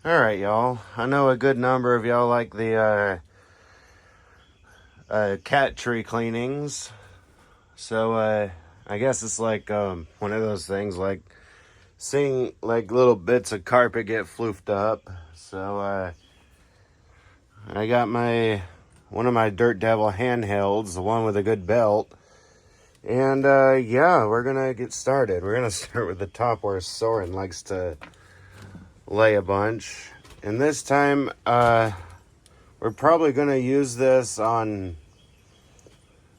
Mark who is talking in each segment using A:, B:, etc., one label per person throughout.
A: Alright, y'all. I know a good number of y'all like the cat tree cleanings. So, I guess it's like one of those things like seeing like little bits of carpet get floofed up. So, I got one of my Devil Handhelds, the one with a good belt. And, yeah, we're gonna get started. We're gonna start with the top where Soren likes to lay a bunch. And this time, we're probably going to use this on,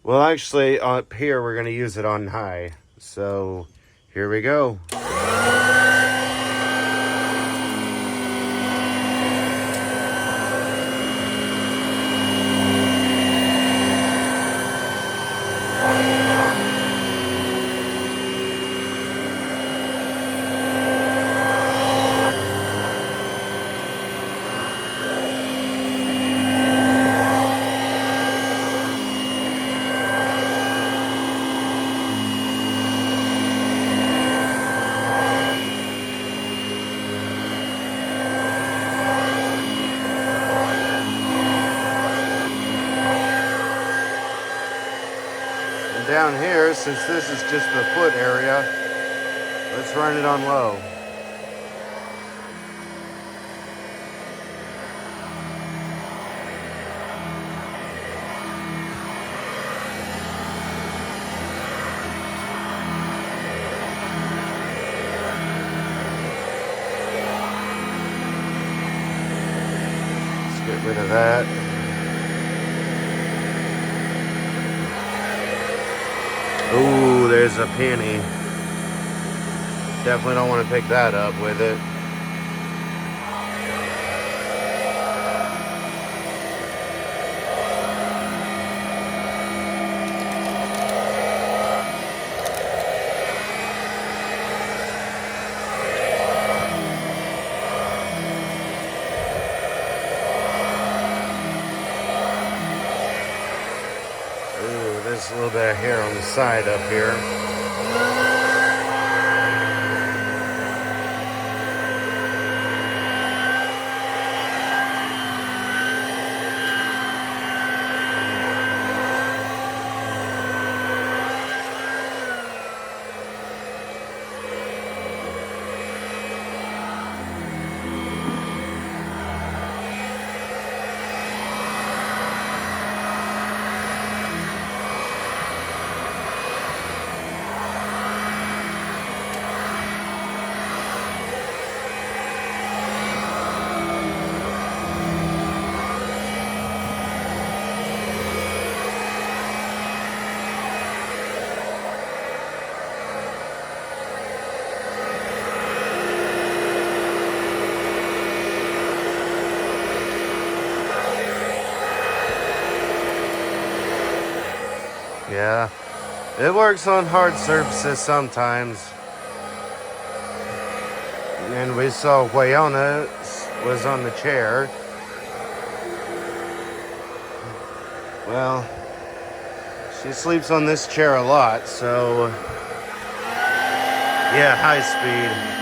A: well, actually, up here, we're going to use it on high. So, here we go. Down here, since this is just the foot area, let's run it on low. Let's get rid of that. Ooh, there's a penny. Definitely don't want to pick that up with it. Ooh, there's a little bit of hair on the side up here. Yeah, it works on hard surfaces sometimes. And we saw Wayona was on the chair. Well, she sleeps on this chair a lot, so yeah, high speed.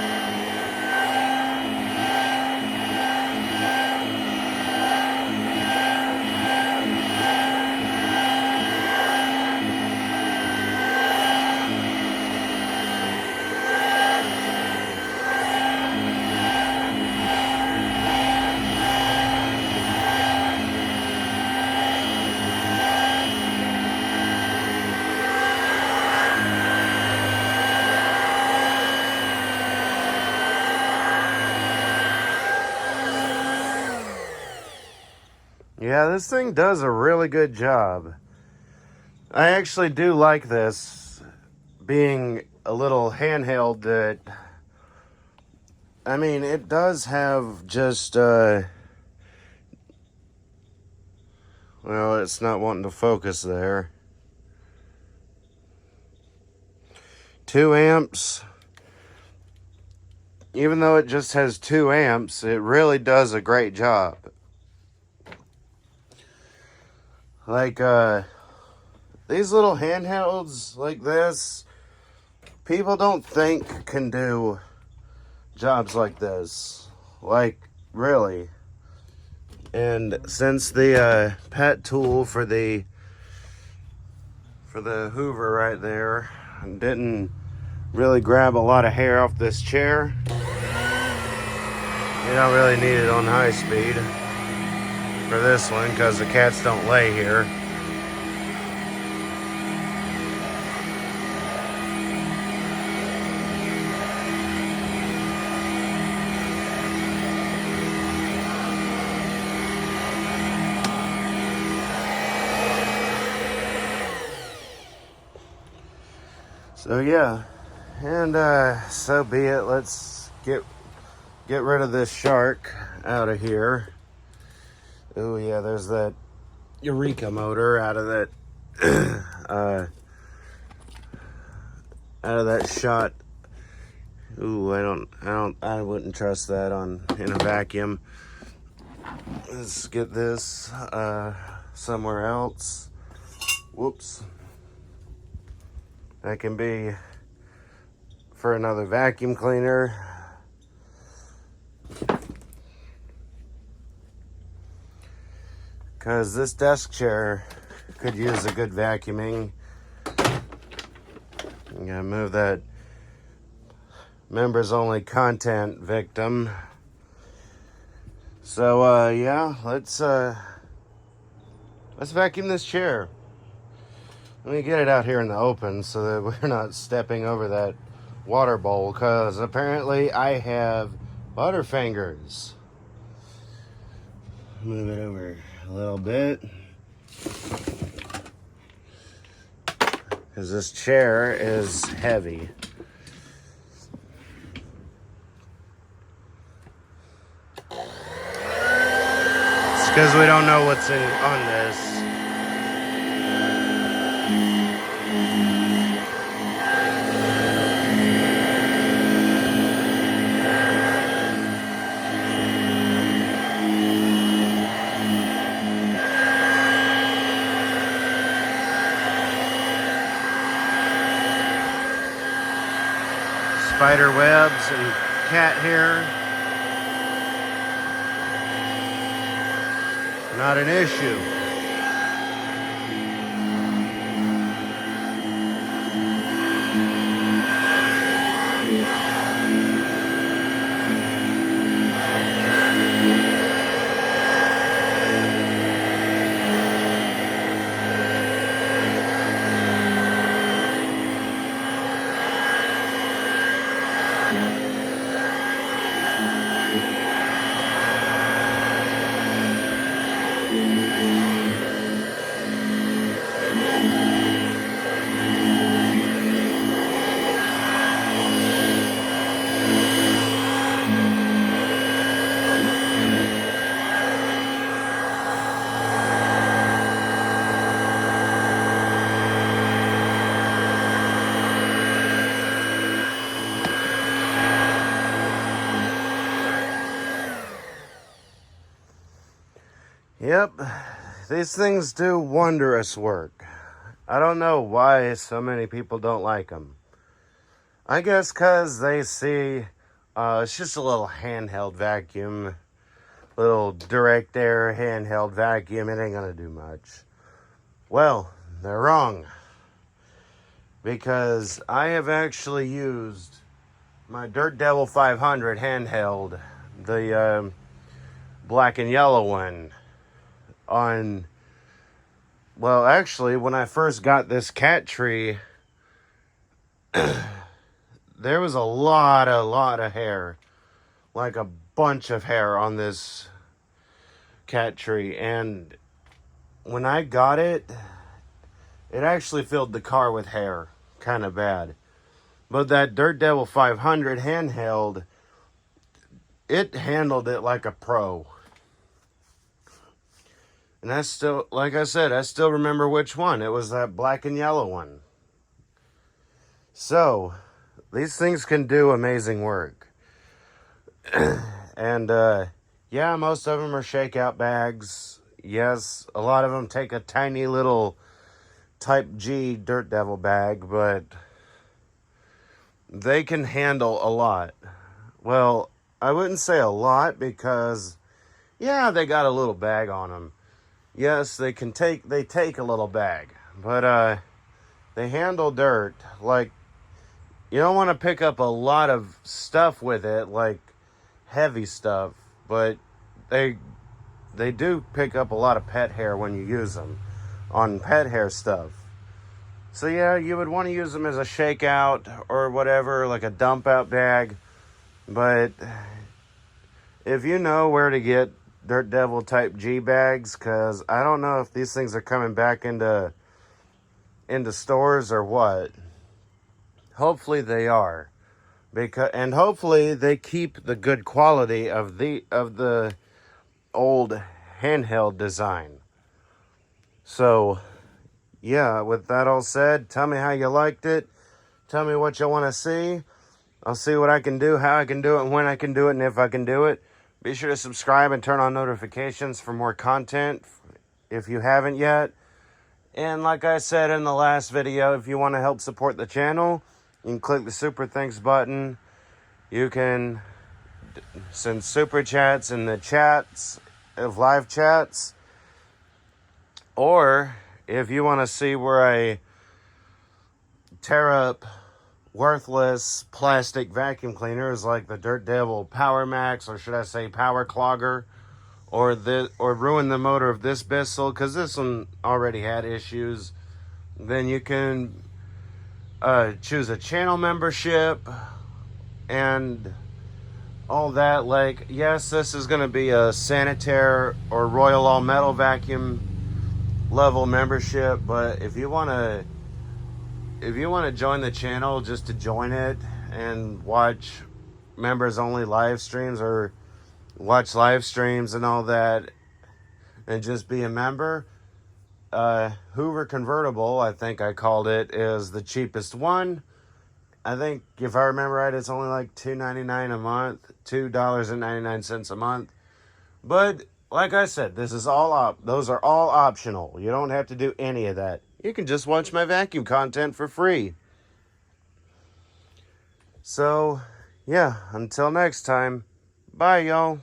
A: Yeah, this thing does a really good job. I actually do like this being a little handheld that, I mean, it does have just, well, it's not wanting to focus there. 2 amps. Even though it just has 2 amps, it really does a great job. Like, these little handhelds like this, people don't think can do jobs like this. Like, really. And since the pet tool for the Hoover right there didn't really grab a lot of hair off this chair, you don't really need it on high speed for this one because the cats don't lay here. So yeah, and so be it. Let's get rid of this shark out of here. Oh yeah, there's that Eureka motor out of that out of that shot. Ooh, I wouldn't trust that in a vacuum. Let's get this somewhere else. Whoops. That can be for another vacuum cleaner. Because this desk chair could use a good vacuuming. I'm gonna move that members only content victim. So yeah, let's vacuum this chair. Let me get it out here in the open so that we're not stepping over that water bowl, because apparently I have butterfingers. Move it over a little bit, because this chair is heavy. It's because we don't know what's on this. Spider webs and cat hair. Not an issue. Yep, these things do wondrous work. I don't know why so many people don't like them. I guess because they see it's just a little handheld vacuum, little direct air handheld vacuum. It ain't gonna do much. Well, they're wrong, because I have actually used my Dirt Devil 500 handheld, the black and yellow one, on, well, actually, when I first got this cat tree, there was a lot of hair, like a bunch of hair on this cat tree. And when I got it, it actually filled the car with hair, kind of bad. But that Dirt Devil 500 handheld, it handled it like a pro. And I still, like I said, I still remember which one. It was that black and yellow one. So, these things can do amazing work. And, yeah, most of them are shakeout bags. Yes, a lot of them take a tiny little Type G Dirt Devil bag, but they can handle a lot. Well, I wouldn't say a lot because, yeah, they got a little bag on them. Yes, they take a little bag, but they handle dirt. Like, you don't want to pick up a lot of stuff with it, like heavy stuff, but they do pick up a lot of pet hair when you use them on pet hair stuff. So yeah, you would want to use them as a shakeout or whatever, like a dump out bag. But if you know where to get Dirt Devil type G bags, because I don't know if these things are coming back into stores or what. Hopefully they are, and hopefully they keep the good quality of the old handheld design. So yeah, with that all said, tell me how you liked it. Tell me what you want to see. I'll see what I can do, how I can do it, and when I can do it, and if I can do it. Be sure to subscribe and turn on notifications for more content if you haven't yet. And like I said in the last video, if you want to help support the channel, you can click the Super Thanks button. You can send super chats in the chats of live chats. Or if you want to see where I tear up worthless plastic vacuum cleaners like the Dirt Devil Power Max, or should I say Power Clogger, or ruin the motor of this Bissell, because this one already had issues, then you can choose a channel membership and all that. Like, yes, this is going to be a Sanitaire or Royal All Metal vacuum level membership, but if you want to join the channel just to join it and watch members only live streams, or watch live streams and all that, and just be a member, Hoover Convertible, I think I called it, is the cheapest one. I think, if I remember right, it's only like $2.99 a month, $2.99 a month. But like I said, this is those are all optional. You don't have to do any of that. You can just watch my vacuum content for free. So, yeah, until next time, bye, y'all.